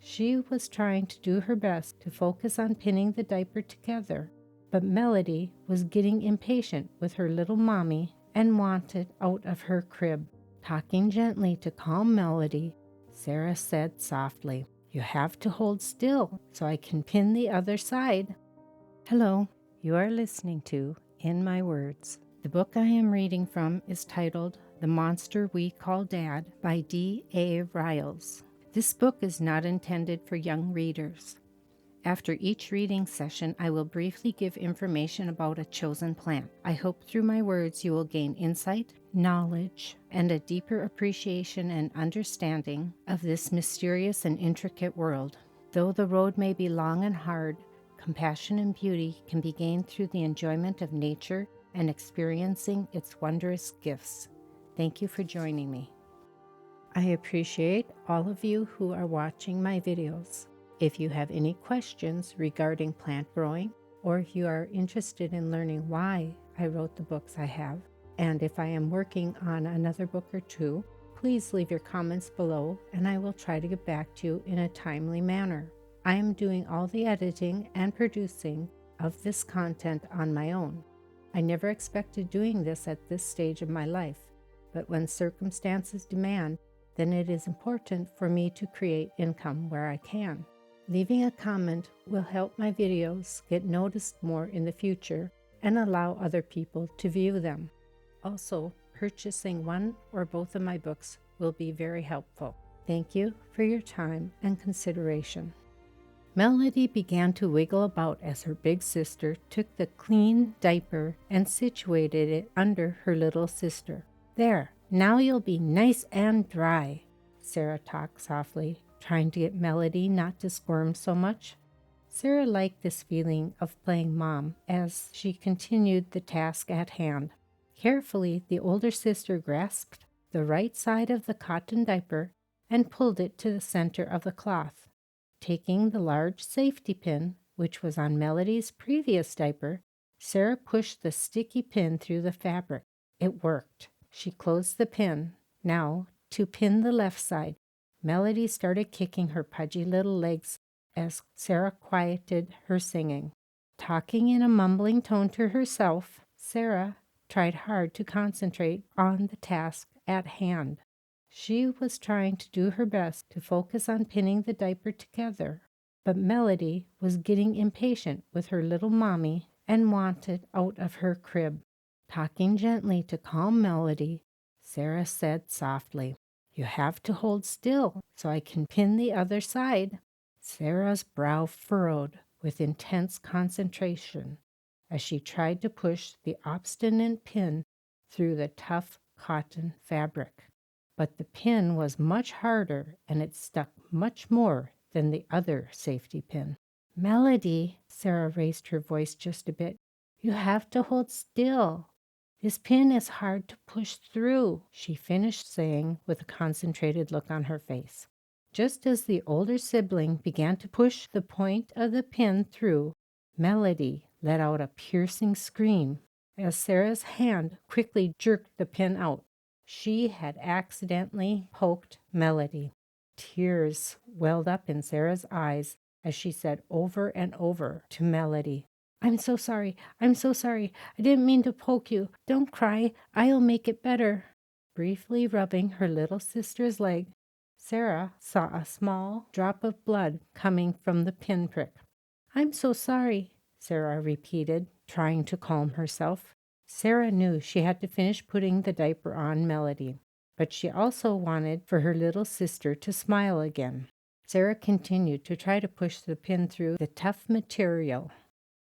She was trying to do her best to focus on pinning the diaper together, but Melody was getting impatient with her little mommy and wanted out of her crib. Talking gently to calm Melody, Sarah said softly, "You have to hold still so I can pin the other side." Hello, you are listening to In My Words. The book I am reading from is titled The Monster We Call Dad by D.A. Riles. This book is not intended for young readers. After each reading session, I will briefly give information about a chosen plant. I hope through my words you will gain insight, knowledge, and a deeper appreciation and understanding of this mysterious and intricate world. Though the road may be long and hard, compassion and beauty can be gained through the enjoyment of nature and experiencing its wondrous gifts. Thank you for joining me. I appreciate all of you who are watching my videos. If you have any questions regarding plant growing, or if you are interested in learning why I wrote the books I have, and if I am working on another book or two, please leave your comments below and I will try to get back to you in a timely manner. I am doing all the editing and producing of this content on my own. I never expected doing this at this stage of my life, but when circumstances demand, then it is important for me to create income where I can. Leaving a comment will help my videos get noticed more in the future and allow other people to view them. Also, purchasing one or both of my books will be very helpful. Thank you for your time and consideration. Melody began to wiggle about as her big sister took the clean diaper and situated it under her little sister. "There, now you'll be nice and dry," Sarah talked softly, trying to get Melody not to squirm so much. Sarah liked this feeling of playing mom as she continued the task at hand. Carefully, the older sister grasped the right side of the cotton diaper and pulled it to the center of the cloth. Taking the large safety pin, which was on Melody's previous diaper, Sarah pushed the sticky pin through the fabric. It worked. She closed the pin. Now, to pin the left side, Melody started kicking her pudgy little legs as Sarah quieted her singing. Talking in a mumbling tone to herself, Sarah tried hard to concentrate on the task at hand. She was trying to do her best to focus on pinning the diaper together, but Melody was getting impatient with her little mommy and wanted out of her crib. Talking gently to calm Melody, Sarah said softly, "You have to hold still so I can pin the other side." Sarah's brow furrowed with intense concentration as she tried to push the obstinate pin through the tough cotton fabric. But the pin was much harder and it stuck much more than the other safety pin. "Melody," Sarah raised her voice just a bit, "you have to hold still. This pin is hard to push through," she finished saying with a concentrated look on her face. Just as the older sibling began to push the point of the pin through, Melody let out a piercing scream as Sarah's hand quickly jerked the pin out. She had accidentally poked Melody. Tears welled up in Sarah's eyes as she said over and over to Melody, "I'm so sorry. I'm so sorry. I didn't mean to poke you. Don't cry. I'll make it better." Briefly rubbing her little sister's leg, Sarah saw a small drop of blood coming from the pinprick. "I'm so sorry," Sarah repeated, trying to calm herself. Sarah knew she had to finish putting the diaper on Melody, but she also wanted for her little sister to smile again. Sarah continued to try to push the pin through the tough material.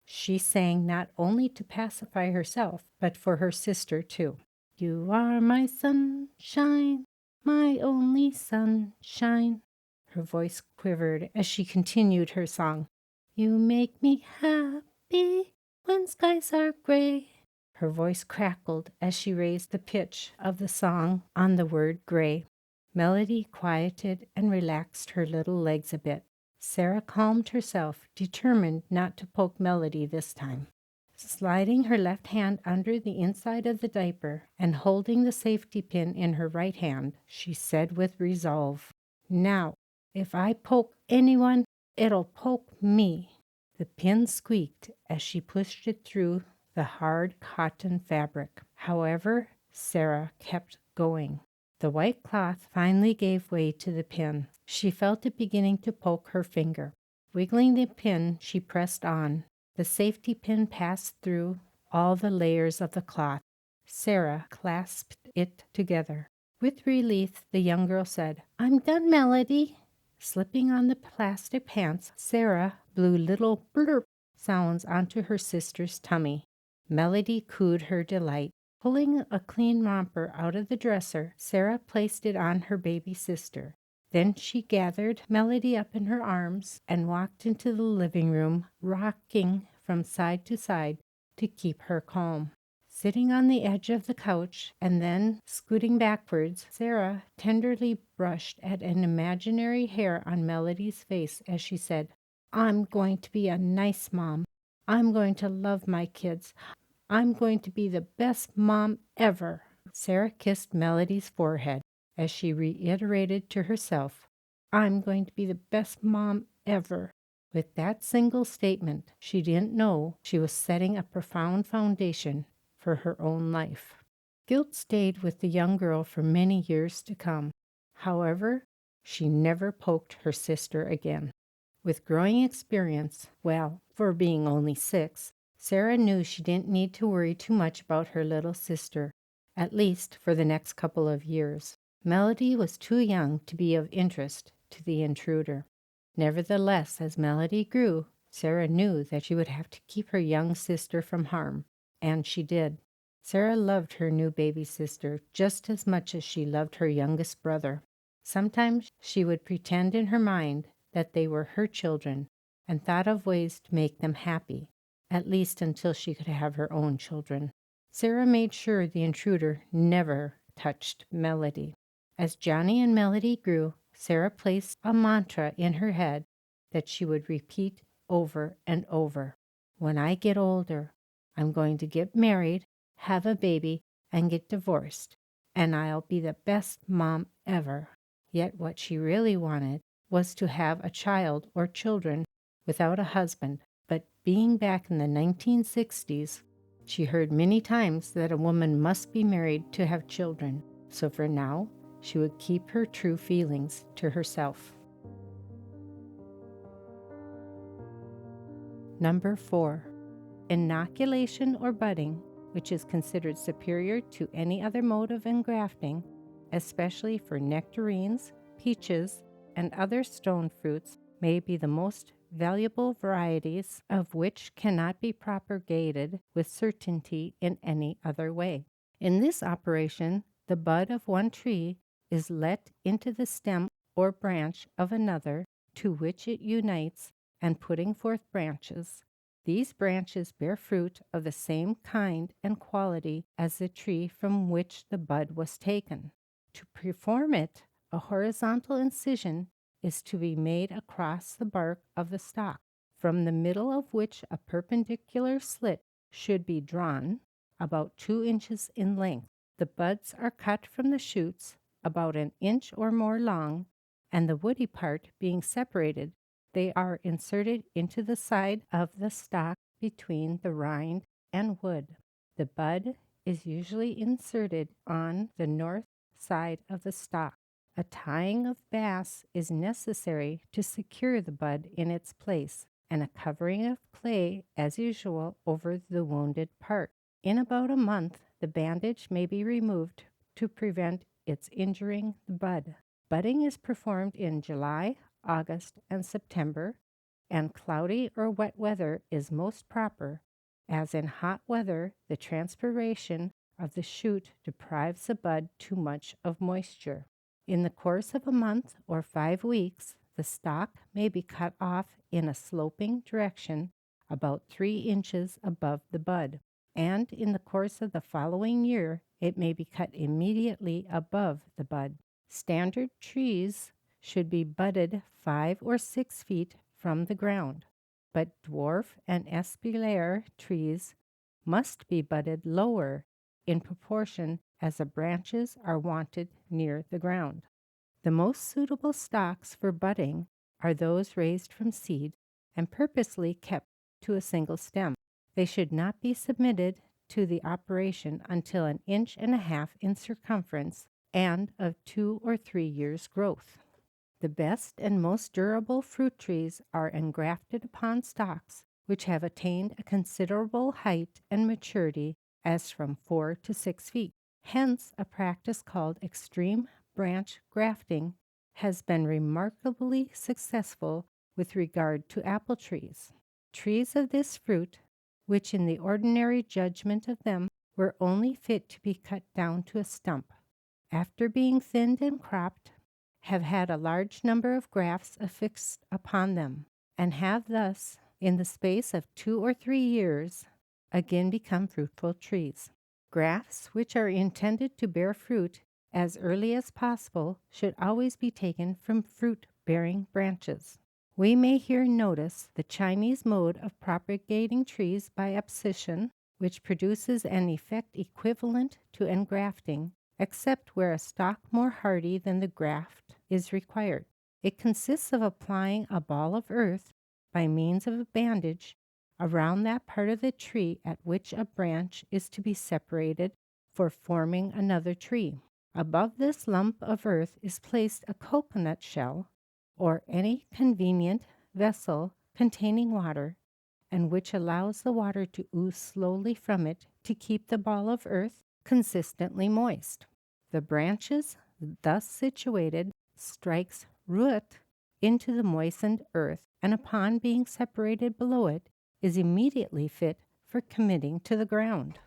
She sang not only to pacify herself, but for her sister too. "You are my sunshine, my only sunshine." Her voice quivered as she continued her song. "You make me happy when skies are gray." Her voice crackled as she raised the pitch of the song on the word gray. Melody quieted and relaxed her little legs a bit. Sarah calmed herself, determined not to poke Melody this time. Sliding her left hand under the inside of the diaper and holding the safety pin in her right hand, she said with resolve, "Now, If I poke anyone, it'll poke me." The pin squeaked as she pushed it through the hard cotton fabric. However, Sarah kept going. The white cloth finally gave way to the pin. She felt it beginning to poke her finger. Wiggling the pin, she pressed on. The safety pin passed through all the layers of the cloth. Sarah clasped it together. With relief, the young girl said, "I'm done, Melody." Slipping on the plastic pants, Sarah blew little blurp sounds onto her sister's tummy. Melody cooed her delight. Pulling a clean romper out of the dresser, Sarah placed it on her baby sister. Then she gathered Melody up in her arms and walked into the living room, rocking from side to side to keep her calm. Sitting on the edge of the couch and then scooting backwards, Sarah tenderly brushed at an imaginary hair on Melody's face as she said, "I'm going to be a nice mom. I'm going to love my kids. I'm going to be the best mom ever." Sarah kissed Melody's forehead as she reiterated to herself, "I'm going to be the best mom ever." With that single statement, she didn't know she was setting a profound foundation for her own life. Guilt stayed with the young girl for many years to come. However, she never poked her sister again. With growing experience, well, for being only 6, Sarah knew she didn't need to worry too much about her little sister, at least for the next couple of years. Melody was too young to be of interest to the intruder. Nevertheless, as Melody grew, Sarah knew that she would have to keep her young sister from harm, and she did. Sarah loved her new baby sister just as much as she loved her youngest brother. Sometimes she would pretend in her mind that they were her children and thought of ways to make them happy, at least until she could have her own children. Sarah made sure the intruder never touched Melody. As Johnny and Melody grew, Sarah placed a mantra in her head that she would repeat over and over. "When I get older, I'm going to get married, have a baby, and get divorced, and I'll be the best mom ever." Yet what she really wanted was to have a child or children without a husband. But being back in the 1960s, she heard many times that a woman must be married to have children. So for now, she would keep her true feelings to herself. Number 4. Inoculation or budding, which is considered superior to any other mode of engrafting, especially for nectarines, peaches, and other stone fruits, may be the most valuable varieties of which cannot be propagated with certainty in any other way. In this operation, the bud of one tree is let into the stem or branch of another, to which it unites, and putting forth branches. These branches bear fruit of the same kind and quality as the tree from which the bud was taken. To perform it, a horizontal incision is to be made across the bark of the stalk, from the middle of which a perpendicular slit should be drawn, about 2 inches in length. The buds are cut from the shoots, about an inch or more long, and the woody part being separated, they are inserted into the side of the stalk between the rind and wood. The bud is usually inserted on the north side of the stalk. A tying of bass is necessary to secure the bud in its place, and a covering of clay, as usual, over the wounded part. In about a month, the bandage may be removed to prevent its injuring the bud. Budding is performed in July, August, and September, and cloudy or wet weather is most proper, as in hot weather the transpiration of the shoot deprives the bud too much of moisture. In the course of a month or 5 weeks, the stalk may be cut off in a sloping direction about 3 inches above the bud, and in the course of the following year, it may be cut immediately above the bud. Standard trees should be budded 5 or 6 feet from the ground, but dwarf and espalier trees must be budded lower in proportion as the branches are wanted near the ground. The most suitable stocks for budding are those raised from seed and purposely kept to a single stem. They should not be submitted to the operation until 1.5 inches in circumference and of 2 or 3 years' growth. The best and most durable fruit trees are engrafted upon stocks which have attained a considerable height and maturity as from 4 to 6 feet. Hence, a practice called extreme branch grafting has been remarkably successful with regard to apple trees. Trees of this fruit, which in the ordinary judgment of them were only fit to be cut down to a stump, after being thinned and cropped, have had a large number of grafts affixed upon them, and have thus, in the space of 2 or 3 years, again become fruitful trees. Grafts which are intended to bear fruit as early as possible should always be taken from fruit-bearing branches. We may here notice the Chinese mode of propagating trees by abscission, which produces an effect equivalent to engrafting, except where a stock more hardy than the graft is required. It consists of applying a ball of earth by means of a bandage around that part of the tree at which a branch is to be separated for forming another tree. Above this lump of earth is placed a coconut shell or any convenient vessel containing water, and which allows the water to ooze slowly from it to keep the ball of earth consistently moist. The branches thus situated strikes root into the moistened earth, and upon being separated below it, is immediately fit for committing to the ground.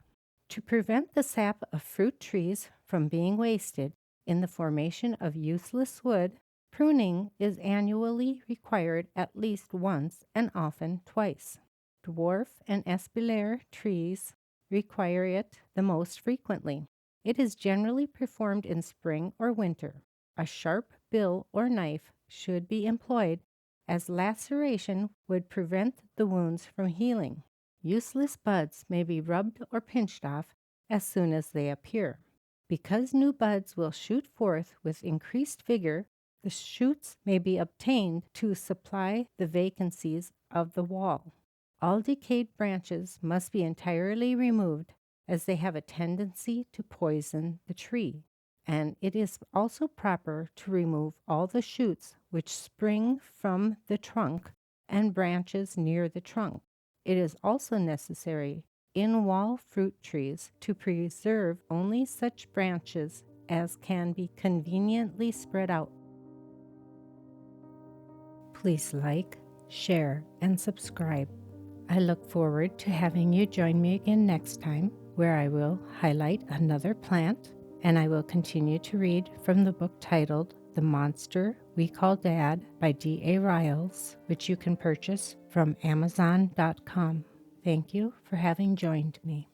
To prevent the sap of fruit trees from being wasted in the formation of useless wood, pruning is annually required at least once and often twice. Dwarf and espalier trees require it the most frequently. It is generally performed in spring or winter. A sharp bill or knife should be employed, as laceration would prevent the wounds from healing. Useless buds may be rubbed or pinched off as soon as they appear. Because new buds will shoot forth with increased vigor, the shoots may be obtained to supply the vacancies of the wall. All decayed branches must be entirely removed, as they have a tendency to poison the tree, and it is also proper to remove all the shoots which spring from the trunk and branches near the trunk. It is also necessary in wall fruit trees to preserve only such branches as can be conveniently spread out. Please like, share, and subscribe. I look forward to having you join me again next time, where I will highlight another plant, and I will continue to read from the book titled The Monster We Call Dad by D.A. Riles, which you can purchase from Amazon.com. Thank you for having joined me.